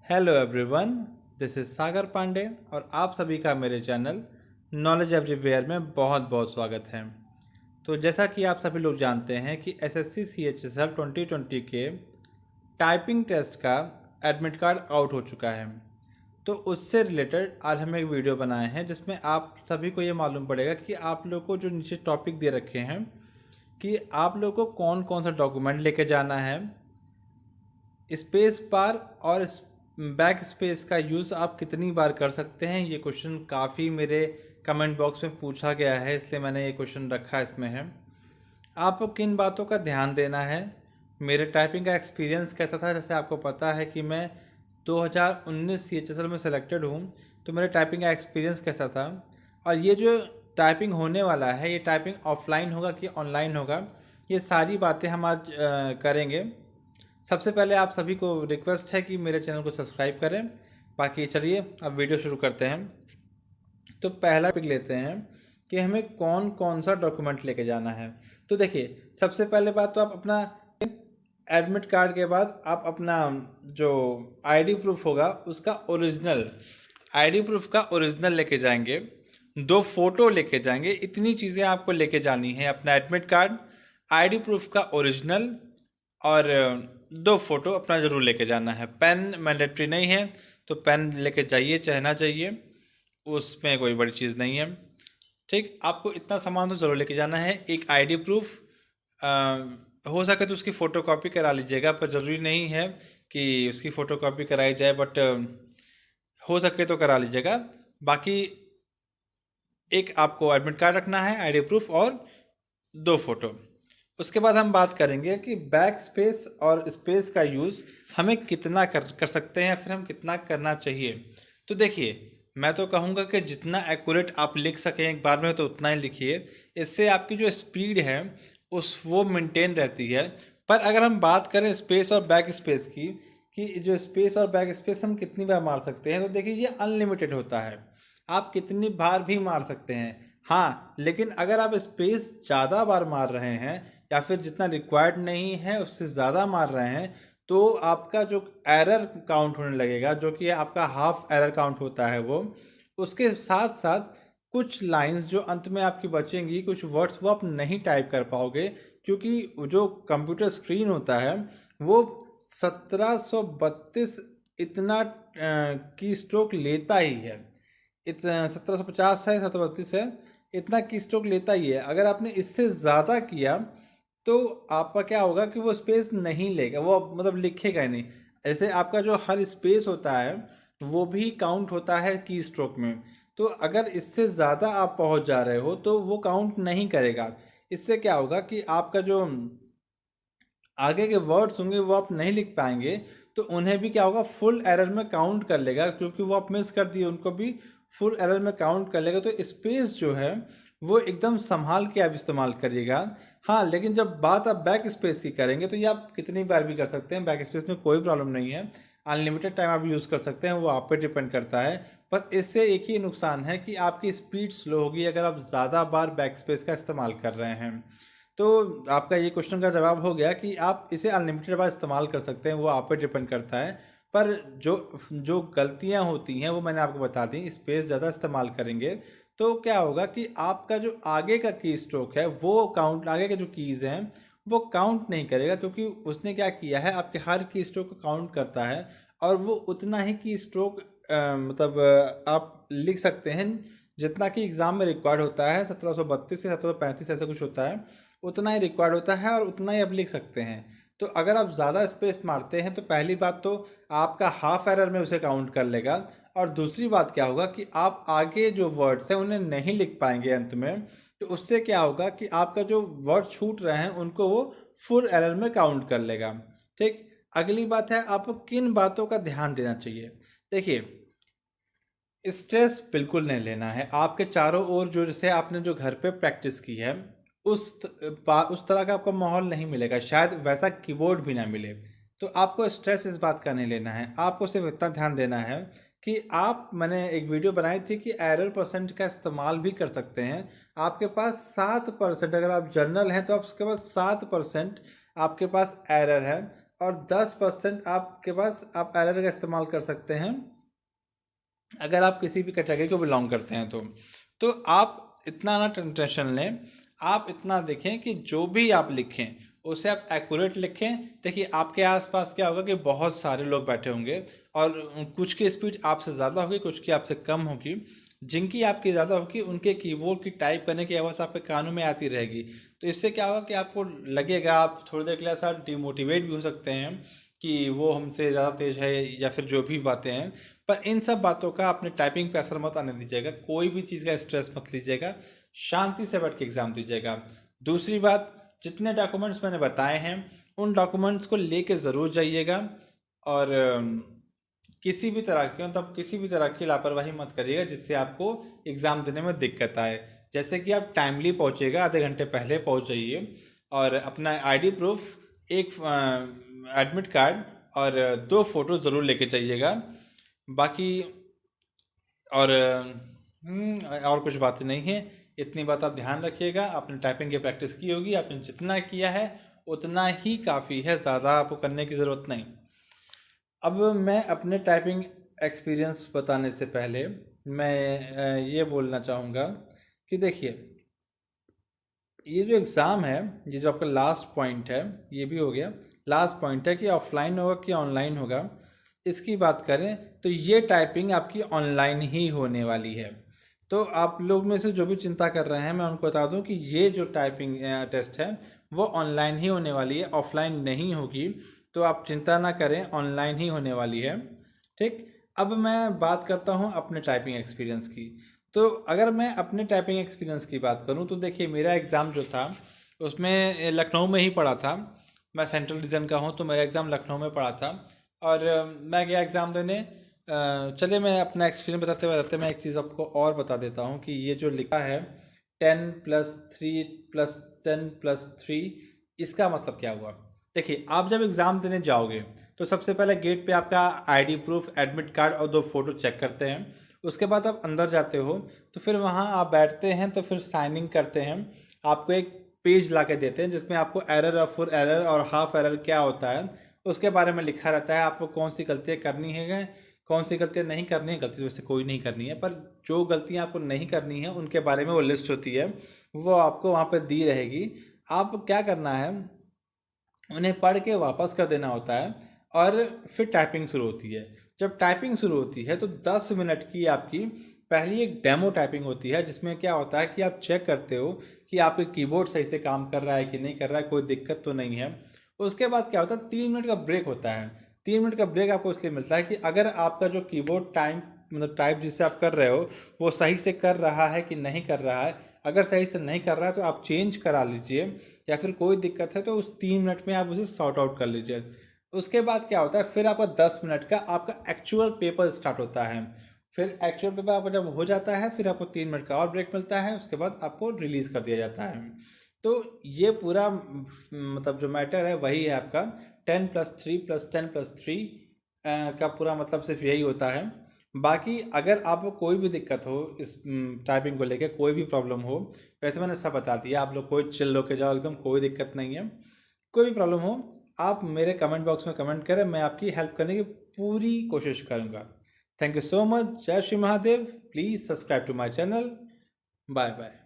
Hello everyone, this is सागर पांडे और आप सभी का मेरे चैनल नॉलेज एवरीवेयर में बहुत बहुत स्वागत है। तो जैसा कि आप सभी लोग जानते हैं कि एसएससी सीएचएसएल 2020 के टाइपिंग टेस्ट का एडमिट कार्ड आउट हो चुका है। तो उससे रिलेटेड आज हम एक वीडियो बनाए हैं जिसमें आप सभी को ये मालूम पड़ेगा कि आप लोग को जो नीचे टॉपिक दे रखे हैं कि आप लोग को कौन कौन सा डॉक्यूमेंट लेके जाना है, स्पेस बार और बैक स्पेस का यूज़ आप कितनी बार कर सकते हैं। ये क्वेश्चन काफ़ी मेरे कमेंट बॉक्स में पूछा गया है, इसलिए मैंने ये क्वेश्चन रखा इसमें है। आपको किन बातों का ध्यान देना है। मेरे टाइपिंग का एक्सपीरियंस कैसा था, जैसे आपको पता है कि मैं 2019 सीएचएसएल में सेलेक्टेड हूँ, तो मेरे टाइपिंग का एक्सपीरियंस कैसा था। और ये जो टाइपिंग होने वाला है, ये टाइपिंग ऑफलाइन होगा कि ऑनलाइन होगा, ये सारी बातें हम आज करेंगे। सबसे पहले आप सभी को रिक्वेस्ट है कि मेरे चैनल को सब्सक्राइब करें। बाकी चलिए अब वीडियो शुरू करते हैं। तो पहला टॉपिक लेते हैं कि हमें कौन कौन सा डॉक्यूमेंट लेके जाना है। तो देखिए, सबसे पहले बात तो आप अपना एडमिट कार्ड के बाद आप अपना जो आईडी प्रूफ होगा उसका ओरिजिनल, आईडी प्रूफ का ओरिजिनल लेके जाएंगे, 2 फोटो लेके जाएंगे। इतनी चीज़ें आपको लेके जानी है, अपना एडमिट कार्ड, आईडी प्रूफ का ओरिजिनल और 2 फोटो अपना ज़रूर लेके जाना है। पेन मैंडेटरी नहीं है तो पेन लेके जाइए, चाहे ना चाहिए, उसमें कोई बड़ी चीज़ नहीं है। ठीक, आपको इतना सामान तो ज़रूर लेके जाना है। एक आईडी प्रूफ, हो सके तो उसकी फ़ोटो कॉपी करा लीजिएगा, पर ज़रूरी नहीं है कि उसकी फ़ोटो कॉपी कराई जाए, बट हो सके तो करा लीजिएगा। बाकी एक आपको एडमिट कार्ड रखना है, आईडी प्रूफ और 2 फोटो। उसके बाद हम बात करेंगे कि बैक स्पेस और स्पेस का यूज़ हमें कितना कर सकते हैं, फिर हम कितना करना चाहिए। तो देखिए, मैं तो कहूँगा कि जितना एक्यूरेट आप लिख सकें एक बार में तो उतना ही लिखिए। इससे आपकी जो स्पीड है वो मेंटेन रहती है। पर अगर हम बात करें स्पेस और बैक स्पेस की, कि जो स्पेस और बैक स्पेस हम कितनी बार मार सकते हैं, तो देखिए ये अनलिमिटेड होता है, आप कितनी बार भी मार सकते हैं। हाँ, लेकिन अगर आप स्पेस ज़्यादा बार मार रहे हैं या फिर जितना रिक्वायर्ड नहीं है उससे ज़्यादा मार रहे हैं, तो आपका जो एरर काउंट होने लगेगा, जो कि आपका हाफ एरर काउंट होता है, वो उसके साथ साथ कुछ लाइंस जो अंत में आपकी बचेंगी, कुछ वर्ड्स वो आप नहीं टाइप कर पाओगे, क्योंकि जो कंप्यूटर स्क्रीन होता है वो 1732 इतना की स्ट्रोक लेता ही है। इतना 1750 है, 1732 है, इतना की स्ट्रोक लेता ही है। अगर आपने इससे ज़्यादा किया तो आपका क्या होगा कि वो स्पेस नहीं लेगा, वो मतलब लिखेगा ही नहीं। ऐसे आपका जो हर स्पेस होता है वो भी काउंट होता है की स्ट्रोक में। तो अगर इससे ज़्यादा आप पहुंच जा रहे हो तो वो काउंट नहीं करेगा। इससे क्या होगा कि आपका जो आगे के वर्ड्स होंगे वो आप नहीं लिख पाएंगे, तो उन्हें भी क्या होगा, फुल एरर में काउंट कर लेगा, क्योंकि वो आप मिस कर दिए, उनको भी फुल एरर में काउंट कर लेगा। तो स्पेस जो है वो एकदम संभाल के आप इस्तेमाल करिएगा। हाँ, लेकिन जब बात आप बैक स्पेस की करेंगे तो ये आप कितनी बार भी कर सकते हैं, बैक स्पेस में कोई प्रॉब्लम नहीं है। अनलिमिटेड टाइम आप यूज़ कर सकते हैं, वो आप पे डिपेंड करता है। पर इससे एक ही नुकसान है कि आपकी स्पीड स्लो होगी अगर आप ज़्यादा बार बैक स्पेस का इस्तेमाल कर रहे हैं। तो आपका ये क्वेश्चन का जवाब हो गया कि आप इसे अनलिमिटेड बार इस्तेमाल कर सकते हैं, वो आप पे डिपेंड करता है। पर जो जो गलतियां होती हैं वो मैंने आपको बता दी। स्पेस ज़्यादा इस्तेमाल करेंगे तो क्या होगा कि आपका जो आगे का की स्ट्रोक है वो काउंट, आगे के जो कीज़ हैं वो काउंट नहीं करेगा, क्योंकि उसने क्या किया है, आपके हर की स्ट्रोक को काउंट करता है और वो उतना ही की स्ट्रोक मतलब आप लिख सकते हैं जितना कि एग्ज़ाम में रिक्वायर्ड होता है। 1732 से 1735 ऐसा कुछ होता है, उतना ही रिक्वायर्ड होता है और उतना ही आप लिख सकते हैं। तो अगर आप ज़्यादा स्पेस मारते हैं तो पहली बात तो आपका हाफ एरर में उसे काउंट कर लेगा, और दूसरी बात क्या होगा कि आप आगे जो वर्ड्स हैं उन्हें नहीं लिख पाएंगे अंत में। तो उससे क्या होगा कि आपका जो वर्ड छूट रहे हैं उनको वो फुल एरर में काउंट कर लेगा। ठीक, अगली बात है आपको किन बातों का ध्यान देना चाहिए। देखिए, स्ट्रेस बिल्कुल नहीं लेना है। आपके चारों ओर जो, जैसे आपने जो घर पे प्रैक्टिस की है, उस तरह का आपको माहौल नहीं मिलेगा, शायद वैसा कीबोर्ड भी ना मिले। तो आपको स्ट्रेस इस बात का नहीं लेना है। आपको सिर्फ इतना ध्यान देना है कि आप, मैंने एक वीडियो बनाई थी कि एरर परसेंट का इस्तेमाल भी कर सकते हैं। आपके पास 7%, अगर आप जर्नल हैं तो आपके पास 7% आपके पास एरर है, और 10% आपके पास आप एरर का इस्तेमाल कर सकते हैं अगर आप किसी भी कैटेगरी को बिलोंग करते हैं। तो आप इतना ना टेंशन लें, आप इतना देखें कि जो भी आप लिखें उसे आप एक्यूरेट लिखें। देखिए आपके आसपास क्या होगा कि बहुत सारे लोग बैठे होंगे और कुछ की स्पीड आपसे ज़्यादा होगी, कुछ की आपसे कम होगी। जिनकी आपकी ज़्यादा होगी उनके कीबोर्ड की टाइप करने की आवाज़ आपके कानों में आती रहेगी। तो इससे क्या होगा कि आपको लगेगा, आप थोड़ी देर के लिए ऐसा डिमोटिवेट भी हो सकते हैं कि वो हमसे ज़्यादा तेज़ है या फिर जो भी बातें हैं। पर इन सब बातों का अपने टाइपिंग पे असर मत आने दीजिएगा, कोई भी चीज़ का स्ट्रेस मत लीजिएगा, शांति से बैठ के एग्ज़ाम दीजिएगा। दूसरी बात, जितने डॉक्यूमेंट्स मैंने बताए हैं उन डॉक्यूमेंट्स को लेके ज़रूर जाइएगा और किसी भी तरह की मतलब किसी भी तरह की लापरवाही मत करिएगा जिससे आपको एग्ज़ाम देने में दिक्कत आए। जैसे कि आप टाइमली पहुंचिएगा, आधे घंटे पहले पहुंच जाइए और अपना आईडी प्रूफ, एक एडमिट कार्ड और 2 फोटो ज़रूर लेके जाइएगा। बाकी और कुछ बातें नहीं है, इतनी बात आप ध्यान रखिएगा। आपने टाइपिंग की प्रैक्टिस की होगी, आपने जितना किया है उतना ही काफ़ी है, ज़्यादा आपको करने की ज़रूरत नहीं। अब मैं अपने टाइपिंग एक्सपीरियंस बताने से पहले मैं ये बोलना चाहूँगा कि देखिए, ये जो एग्ज़ाम है, ये जो आपका लास्ट पॉइंट है, ये भी हो गया। लास्ट पॉइंट है कि ऑफलाइन होगा कि ऑनलाइन होगा। इसकी बात करें तो ये टाइपिंग आपकी ऑनलाइन ही होने वाली है। तो आप लोग में से जो भी चिंता कर रहे हैं, मैं उनको बता दूं कि ये जो टाइपिंग टेस्ट है वो ऑनलाइन ही होने वाली है, ऑफलाइन नहीं होगी। तो आप चिंता ना करें, ऑनलाइन ही होने वाली है। ठीक, अब मैं बात करता हूँ अपने टाइपिंग एक्सपीरियंस की। तो अगर मैं अपने टाइपिंग एक्सपीरियंस की बात करूं तो देखिए, मेरा एग्ज़ाम जो था उसमें लखनऊ में ही पड़ा था। मैं सेंट्रल रीजन का हूं तो मेरा एग्ज़ाम लखनऊ में पड़ा था और मैं गया एग्ज़ाम देने। चलिए मैं अपना एक्सपीरियंस बताते बताते मैं एक चीज़ आपको और बता देता हूं कि ये जो लिखा है 10+3+10+3, इसका मतलब क्या हुआ। देखिए, आप जब एग्ज़ाम देने जाओगे तो सबसे पहले गेट पे आपका आईडी प्रूफ, एडमिट कार्ड और 2 फोटो चेक करते हैं। उसके बाद आप अंदर जाते हो तो फिर वहाँ आप बैठते हैं तो फिर साइनिंग करते हैं। आपको एक पेज ला के देते हैं जिसमें आपको एरर और फुल एरर और हाफ एरर क्या होता है उसके बारे में लिखा रहता है। आपको कौन सी गलतियाँ करनी है, कौन सी गलतियाँ नहीं करनी है। गलती तो वैसे कोई नहीं करनी है, पर जो गलतियाँ आपको नहीं करनी है उनके बारे में वो लिस्ट होती है, वो आपको वहाँ पर दी रहेगी। आप क्या करना है, उन्हें पढ़ के वापस कर देना होता है और फिर टाइपिंग शुरू होती है। जब टाइपिंग शुरू होती है तो 10 मिनट की आपकी पहली एक डेमो टाइपिंग होती है जिसमें क्या होता है कि आप चेक करते हो कि आपके कीबोर्ड सही से काम कर रहा है कि नहीं कर रहा है, कोई दिक्कत तो नहीं है। उसके बाद क्या होता है, 3 मिनट का ब्रेक होता है। 3 मिनट का ब्रेक आपको इसलिए मिलता है कि अगर आपका जो कीबोर्ड टाइम मतलब टाइप जिससे आप कर रहे हो वो सही से कर रहा है कि नहीं कर रहा है। अगर सही से नहीं कर रहा है तो आप चेंज करा लीजिए, या फिर कोई दिक्कत है तो उस 3 मिनट में आप उसे सॉर्ट आउट कर लीजिए। उसके बाद क्या होता है, फिर आपका 10 मिनट का आपका एक्चुअल पेपर स्टार्ट होता है। फिर एक्चुअल पेपर आपका जब हो जाता है फिर आपको 3 मिनट का और ब्रेक मिलता है, उसके बाद आपको रिलीज़ कर दिया जाता है। तो ये पूरा मतलब जो मैटर है वही है आपका 10+3+10+3 का पूरा मतलब सिर्फ यही होता है। बाकी अगर आपको कोई भी दिक्कत हो इस टाइपिंग को लेके, कोई भी प्रॉब्लम हो, वैसे मैंने सब बता दिया, आप लोग कोई चिल होके जाओ, एकदम कोई दिक्कत नहीं है। कोई भी प्रॉब्लम हो आप मेरे कमेंट बॉक्स में कमेंट करें, मैं आपकी हेल्प करने की पूरी कोशिश करूँगा। Thank you so much. जय Shri Mahadev. Please subscribe to my channel. Bye bye.